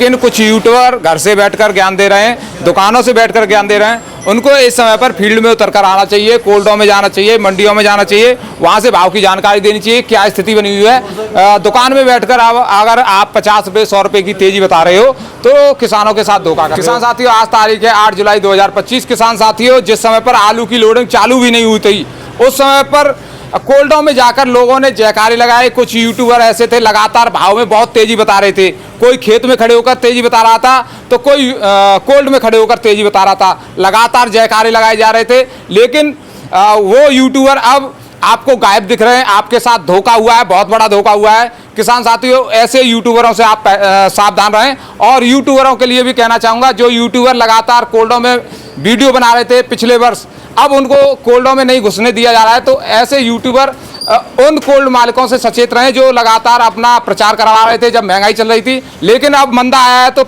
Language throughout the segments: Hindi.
लेकिन कुछ यूट्यूबर घर से बैठकर ज्ञान दे रहे हैं, दुकानों से बैठकर ज्ञान दे रहे हैं। उनको इस समय पर फील्ड में उतर कर आना चाहिए, कोल्डों में जाना चाहिए, मंडियों में जाना चाहिए, वहाँ से भाव की जानकारी देनी चाहिए, क्या स्थिति बनी हुई है। दुकान में बैठकर अगर आप 50 रुपये 100 रुपये की तेजी बता रहे हो तो किसानों के साथ धोखा कर। किसान साथियों, आज तारीख है 8 जुलाई 2025। किसान साथियों, जिस समय पर आलू की लोडिंग चालू भी नहीं हुई थी, उस समय पर कोल्डों में जाकर लोगों ने जयकारे लगाए। कुछ यूट्यूबर ऐसे थे लगातार भाव में बहुत तेजी बता रहे थे, कोई खेत में खड़े होकर तेजी बता रहा था तो कोई कोल्ड में खड़े होकर तेजी बता रहा था, लगातार जयकारे लगाए जा रहे थे। लेकिन वो यूट्यूबर अब आपको गायब दिख रहे हैं, आपके साथ धोखा हुआ है, बहुत बड़ा धोखा हुआ है। किसान साथियों, ऐसे यूट्यूबरों से आप सावधान रहें। और यूट्यूबरों के लिए भी कहना चाहूँगा, जो यूट्यूबर लगातार कोल्डों में वीडियो बना रहे थे पिछले वर्ष, अब उनको कोल्डों में नहीं घुसने दिया जा रहा है। तो ऐसे यूट्यूबर उन कोल्ड मालिकों से सचेत रहें जो लगातार अपना प्रचार करवा रहे थे जब महंगाई चल रही थी। लेकिन अब मंदा आया है तो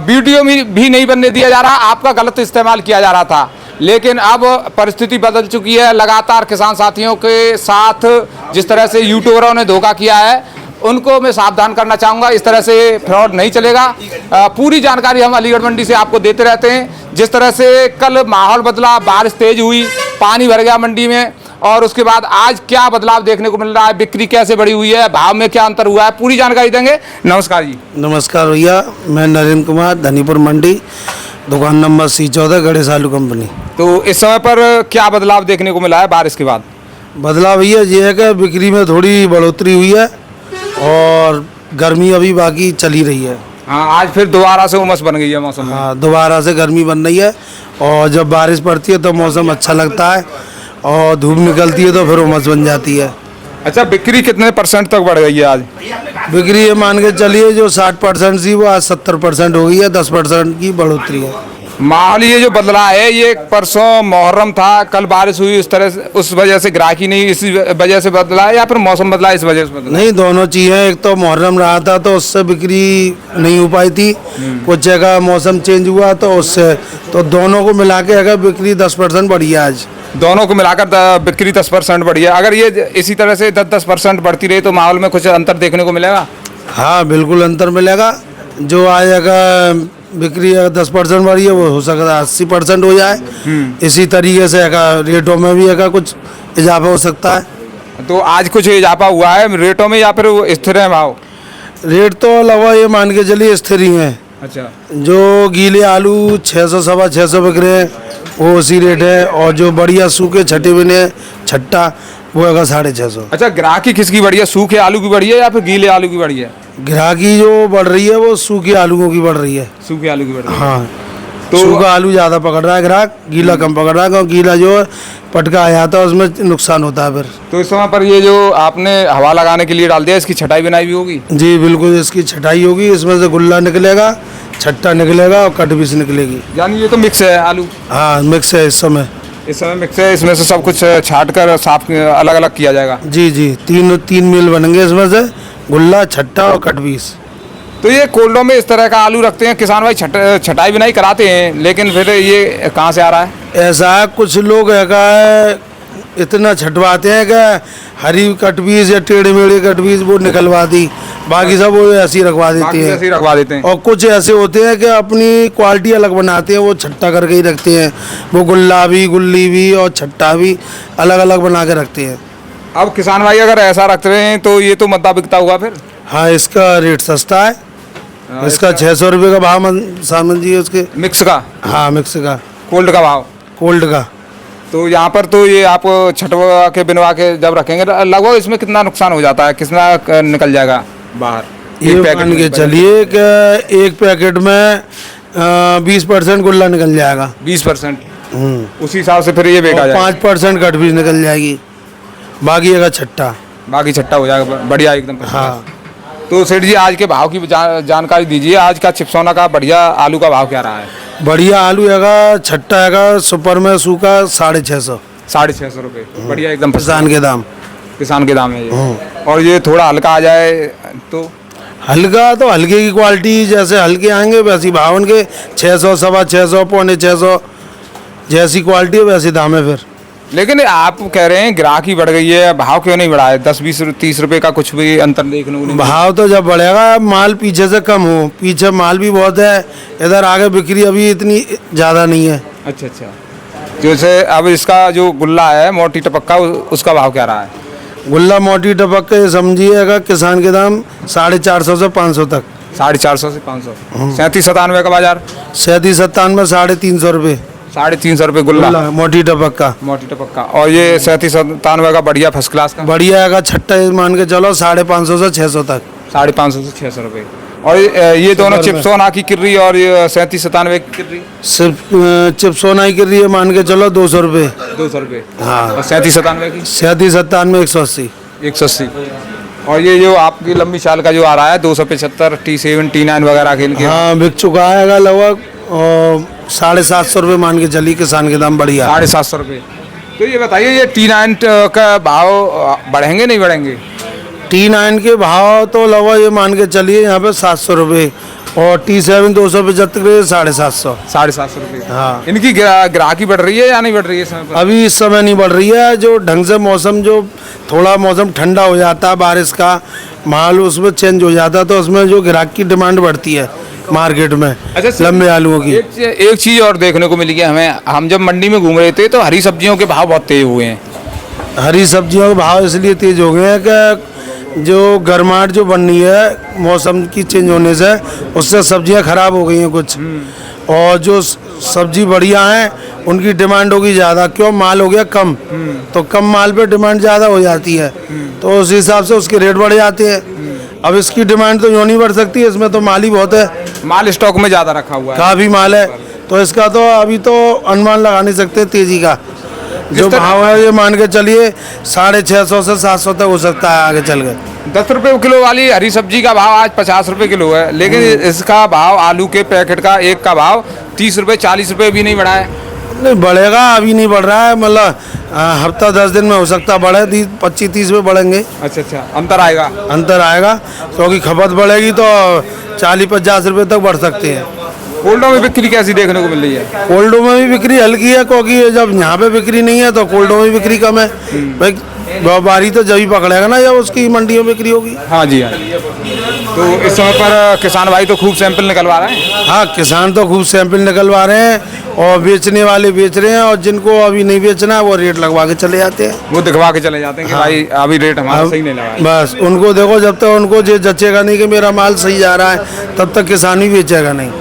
वीडियो भी नहीं बनने दिया जा रहा, आपका गलत इस्तेमाल किया जा रहा था। लेकिन अब परिस्थिति बदल चुकी है। लगातार किसान साथियों के साथ जिस तरह से यूट्यूबरों ने धोखा किया है, उनको मैं सावधान करना चाहूँगा। इस तरह से फ्रॉड नहीं चलेगा। पूरी जानकारी हम अलीगढ़ मंडी से आपको देते रहते हैं। जिस तरह से कल माहौल बदला, बारिश तेज हुई, पानी भर गया मंडी में, और उसके बाद आज क्या बदलाव देखने को मिल रहा है, बिक्री कैसे बढ़ी हुई है, भाव में क्या अंतर हुआ है, पूरी जानकारी देंगे। नमस्कार जी। नमस्कार भैया, मैं नरेंद्र कुमार, धनीपुर मंडी, दुकान नंबर C14, गणेश आलू कंपनी। तो इस समय पर क्या बदलाव देखने को मिला है बारिश के बाद? बदलाव भैया ये है कि बिक्री में थोड़ी बढ़ोतरी हुई है और गर्मी अभी बाकी चली रही है। हाँ, आज फिर दोबारा से उमस बन गई है मौसम में। हाँ, दोबारा से गर्मी बन रही है और जब बारिश पड़ती है तो मौसम अच्छा लगता है और धूप निकलती है तो फिर उमस बन जाती है। अच्छा, बिक्री कितने % तक बढ़ गई है आज? बिक्री ये मान के चलिए जो 60% थी वो आज 70% हो गई है, 10% की बढ़ोतरी है। माहौल ये जो बदला है, ये परसों मुहर्रम था, कल बारिश हुई, इस तरह से उस वजह से ग्राहकी नहीं, इसी वजह से बदला है या फिर मौसम बदला इस वजह से बदला? नहीं, दोनों चीज़ें। एक तो मुहर्रम रहा था तो उससे बिक्री नहीं हो पाई थी, कुछ जगह मौसम चेंज हुआ तो उससे, तो दोनों को मिला के अगर बिक्री 10% बढ़ी है आज। दोनों को मिलाकर बिक्री 10% बढ़ी है। अगर ये इसी तरह से 10% बढ़ती रही तो माहौल में कुछ अंतर देखने को मिलेगा? हाँ, बिल्कुल अंतर मिलेगा। जो आज अगर बिक्री 10% बढ़ी है वो हो सकता है 80% हो जाए। इसी तरीके से अगर रेटों में भी अगर कुछ इजाफा हो सकता है। तो आज कुछ इजाफा हुआ है रेटों में या फिर स्थिर है भाव? रेट तो लगभग ये मान के चलिए स्थिर ही है। अच्छा, जो गीले आलू 600 सवा 600 बिक रहे हैं वो उसी रेट है, और जो बढ़िया सूखे छठे बिने छट्टा वो अगर 650। अच्छा, ग्राहकी किसकी बढ़ी है, सूखे आलू की बढ़ी है या फिर गीले आलू की बढ़ी है? ग्राहकी जो बढ़ रही है वो सूखे आलूओं की बढ़ रही है। सूखे आलू की बढ़ी है। हाँ, तो सूखा आलू ज़्यादा पकड़ रहा है ग्राहक, गीला कम पकड़ रहा है, क्योंकि गीला जो है पटका आया था उसमें नुकसान होता है फिर। तो इस समय पर ये जो आपने हवा लगाने के लिए डाल दिया, इसकी छटाई बनाई भी होगी? जी बिल्कुल, इसकी छटाई होगी, इसमें से गुल्ला निकलेगा, छट्टा निकलेगा और कट भी निकलेगी। यानी ये तो मिक्स है आलू? हाँ, मिक्स है इस समय मिक्स है। इसमें से सब कुछ छाट कर साफ अलग अलग किया जाएगा? जी जी, तीन मील बनेंगे इसमें से, गुल्ला, छट्टा और कट पीस। तो ये कोल्डों में इस तरह का आलू रखते हैं किसान भाई, छटाई बिनाई कराते हैं, लेकिन फिर ये कहाँ से आ रहा है? ऐसा है, कुछ लोग है इतना छटवाते हैं कि हरी कट पीस या टेढ़े मेढ़े कट पीस वो निकलवा दी, बाकी सब वो ऐसी रखवा देते हैं। और कुछ ऐसे होते हैं कि अपनी क्वालिटी अलग बनाते हैं, वो छट्टा करके ही रखते हैं, वो गुल्ला भी, गुल्ली भी और छट्टा भी अलग अलग बना के रखते हैं। अब किसान भाई अगर ऐसा रख रहे हैं तो ये तो मद्दा बिकता हुआ फिर? हाँ, इसका रेट सस्ता है। इसका 600 रुपये का भाव सामान जी उसके मिक्स का? हाँ, मिक्स का। कोल्ड का भाव? कोल्ड का। तो यहाँ पर तो ये आप छटवा के बिनवा के जब रखेंगे लगभग इसमें कितना नुकसान हो जाता है, कितना निकल जाएगा बाहर? ये मान के चलिए कि एक पैकेट में 20% गुल्ला निकल जाएगा। 20%? उसी हिसाब से फिर ये बेचा जाएगा। 5% कट पीस निकल जाएगी, बाकी अगर छट्टा हो जाएगा बढ़िया एकदम। हाँ। तो सेठ जी, आज के भाव की जानकारी दीजिए। आज का चिपसोना का बढ़िया आलू का भाव क्या रहा है? बढ़िया आलू हैगा, छट्टा हैगा, सुपर में सूखा 650। 650 रुपये बढ़िया एकदम किसान के दाम है ये। और ये थोड़ा हल्का आ जाए तो? हल्का तो हल्के की क्वालिटी, जैसे हल्के आएंगे वैसी भाव के 600 सवा 600 पौने 600 जैसी क्वालिटी है वैसे दाम है फिर। लेकिन आप कह रहे हैं ग्राहकी बढ़ गई है, भाव क्यों नहीं बढ़ा है? 10, 20, 30 रुपए का कुछ भी अंतर देखने को नहीं मिला। भाव तो जब बढ़ेगा माल पीछे से कम हो, पीछे माल भी बहुत है, इधर आगे बिक्री अभी इतनी ज़्यादा नहीं है। अच्छा अच्छा। जैसे अब इसका जो गुल्ला है मोटी टपक्का, उसका भाव क्या रहा है? गुल्ला मोटी टपक के समझिएगा किसान के दाम 450 से 500 तक। 450 से 500। 37-97 का बाजार। 37-97 350 रुपये। 350 रुपये गुल्ला मोटी टपक का। मोटी टपक्का। और ये 37-97 का बढ़िया फर्स्ट क्लास का? बढ़िया का छट्टा मान के चलो 550 से 600 तक। 550 से 600 रुपये। और ये दोनों चिप्सोना की किर्री और 37-97 की किर्री? सिर्फ चिप्सोना की किर्री मान के चलो 200 रुपये। 200 रुपये। हाँ। और 37-97 की? 37-97 180। 180। और ये जो आपकी लंबी शाल का जो आ रहा है 275 T7 T9 वगैरह के इनके? हाँ बिक चुका है लगभग 750 रुपये मान के चली किसान के दाम बढ़िया। 750 रुपये। तो ये बताइए ये T9 का भाव बढ़ेंगे नहीं बढ़ेंगे? T9 के भाव तो लगभग ये मान के चलिए यहाँ पे 700 रुपये और T7 275 750। 750 रुपये। हाँ। इनकी ग्राहकी बढ़ रही है या नहीं बढ़ रही है इस समय पर? अभी इस समय नहीं बढ़ रही है, जो ढंग से मौसम जो थोड़ा मौसम ठंडा हो जाता है, बारिश का माल उसमें चेंज हो जाता है, तो उसमें जो ग्राहक की डिमांड बढ़ती है मार्केट में। अच्छा लंबे आलूओं की। एक चीज़ और देखने को मिली है हमें, हम जब मंडी में घूम रहे थे तो हरी सब्जियों के भाव बहुत तेज हुए हैं। हरी सब्जियों के भाव इसलिए तेज हो गए हैं कि जो गर्माहट जो बननी है मौसम की चेंज होने से, उससे सब्जियां खराब हो गई हैं कुछ, और जो सब्जी बढ़िया हैं उनकी डिमांड होगी ज़्यादा। क्यों? माल हो गया कम, तो कम माल पे डिमांड ज़्यादा हो जाती है, तो उस हिसाब से उसके रेट बढ़ जाते हैं। अब इसकी डिमांड तो यूँ नहीं बढ़ सकती, इसमें तो माल ही बहुत है, माल स्टॉक में ज़्यादा रखा हुआ है, काफ़ी माल है, तो इसका तो अभी तो अनुमान लगा नहीं सकते तेजी का। जो भाव है ये मान के चलिए 650 से 700 तक हो सकता है आगे चल के। 10 रुपये किलो वाली हरी सब्जी का भाव आज 50 रुपये किलो है, लेकिन इसका भाव आलू के पैकेट का एक का भाव 30 रुपये 40 रुपये भी नहीं बढ़ा है। नहीं बढ़ेगा, अभी नहीं बढ़ रहा है, मतलब हफ्ता 10 दिन में हो सकता बढ़े, 25-30 में बढ़ेंगे। अच्छा अच्छा, अंतर आएगा? अंतर आएगा क्योंकि खपत बढ़ेगी तो 40-50 रुपये तक बढ़ सकते हैं। कोल्डों में बिक्री कैसी देखने को मिल रही है? कोल्डों में भी बिक्री हल्की है, क्योंकि जब यहाँ पे बिक्री नहीं है तो कोल्डों में बिक्री कम है। भाई व्यापारी तो जब ही पकड़ेगा ना जब उसकी मंडी में बिक्री होगी। हाँ जी हाँ। तो इस समय पर किसान भाई तो खूब सैंपल निकलवा रहे हैं? हाँ किसान तो खूब सैंपल निकलवा रहे हैं, और बेचने वाले बेच रहे हैं, और जिनको अभी नहीं बेचना है वो रेट लगवा के चले जाते हैं, वो दिखवा के चले जाते हैं कि भाई अभी रेट हमारा सही नहीं लगा। बस उनको देखो, जब तक उनको जो जचेगा नहीं कि मेरा माल सही जा रहा है तब तक किसान भी बेचेगा नहीं।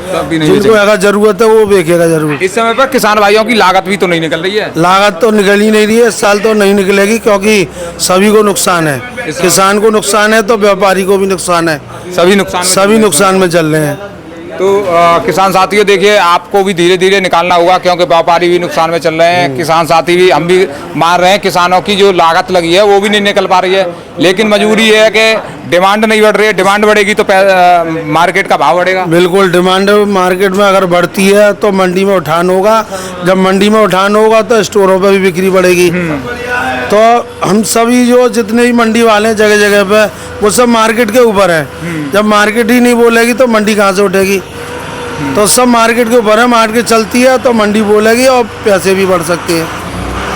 जिनको अगर जरूरत है वो बेचेगा जरूर। इस समय पर किसान भाइयों की लागत भी तो नहीं निकल रही है? लागत तो निकल ही नहीं रही है, इस साल तो नहीं निकलेगी, क्योंकि सभी को नुकसान है। किसान को नुकसान है तो व्यापारी को भी नुकसान है, सभी नुकसान में चल रहे हैं। तो किसान साथियों देखिए, आपको भी धीरे धीरे निकालना होगा, क्योंकि व्यापारी भी नुकसान में चल रहे हैं, किसान साथी भी, हम भी मार रहे हैं। किसानों की जो लागत लगी है वो भी नहीं निकल पा रही है, लेकिन मजबूरी है कि डिमांड नहीं बढ़ रही है। डिमांड बढ़ेगी तो मार्केट का भाव बढ़ेगा। बिल्कुल, डिमांड मार्केट में अगर बढ़ती है तो मंडी में उठान होगा, जब मंडी में उठान होगा तो स्टोरों पर भी बिक्री बढ़ेगी। तो हम सभी जो जितने भी मंडी वाले हैं जगह जगह पे, वो सब मार्केट के ऊपर है। जब मार्केट ही नहीं बोलेगी तो मंडी कहाँ से उठेगी? तो सब मार्केट के ऊपर है, मार्केट चलती है तो मंडी बोलेगी और पैसे भी बढ़ सकते हैं।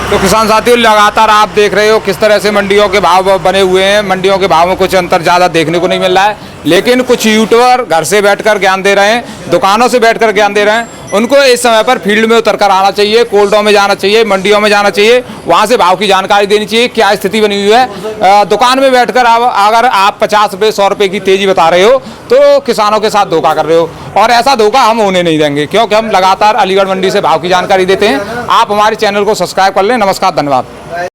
तो किसान साथियों लगातार आप देख रहे हो किस तरह से मंडियों के भाव बने हुए हैं। मंडियों के भाव में कुछ अंतर ज़्यादा देखने को नहीं मिल रहा है, लेकिन कुछ यूट्यूबर घर से बैठकर ज्ञान दे रहे हैं, दुकानों से बैठकर ज्ञान दे रहे हैं। उनको इस समय पर फील्ड में उतरकर आना चाहिए, कोल्डों में जाना चाहिए, मंडियों में जाना चाहिए, वहाँ से भाव की जानकारी देनी चाहिए, क्या स्थिति बनी हुई है। दुकान में बैठकर अगर आप 50 रुपये 100 रुपये की तेजी बता रहे हो तो किसानों के साथ धोखा कर रहे हो, और ऐसा धोखा हम होने नहीं देंगे, क्योंकि हम लगातार अलीगढ़ मंडी से भाव की जानकारी देते हैं। आप हमारे चैनल को सब्सक्राइब कर लें। नमस्कार, धन्यवाद।